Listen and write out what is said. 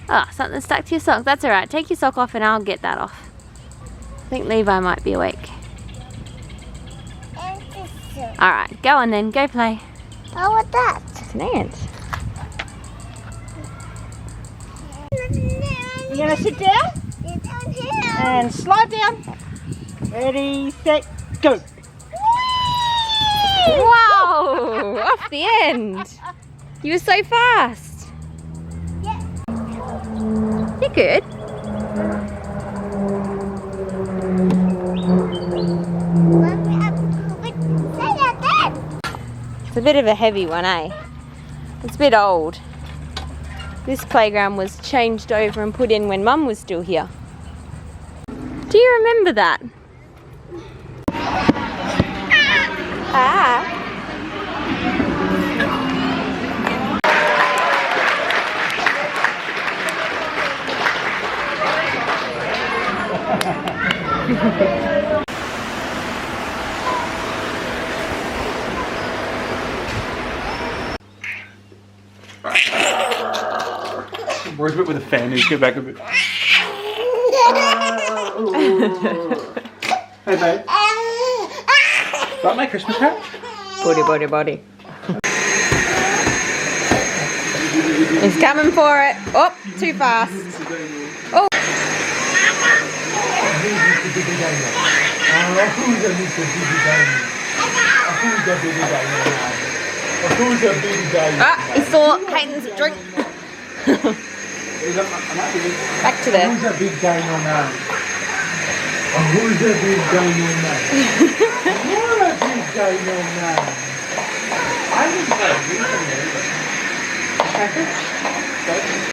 Ah, something stuck to your sock. That's alright. Take your sock off and I'll get that off. I think Levi might be awake. Alright, go on then. Go play. Oh, what's that? It's an ant. You're going to sit down and slide down. Ready, set, go. Wow! Off the end. You were so fast. Yeah. You're good. It's a bit of a heavy one, eh? It's a bit old. This playground was changed over and put in when Mum was still here. Do you remember that? Ah! Where's a bit with a fan? Just go back a bit. Hey, babe. Is that my Christmas hat? Body. He's coming for it. Oh, too fast. Oh. Ah, he saw Peyton's drink. Back to there. Who's a big dino man? Who's a big dino man? You're a big dino man. I didn't know.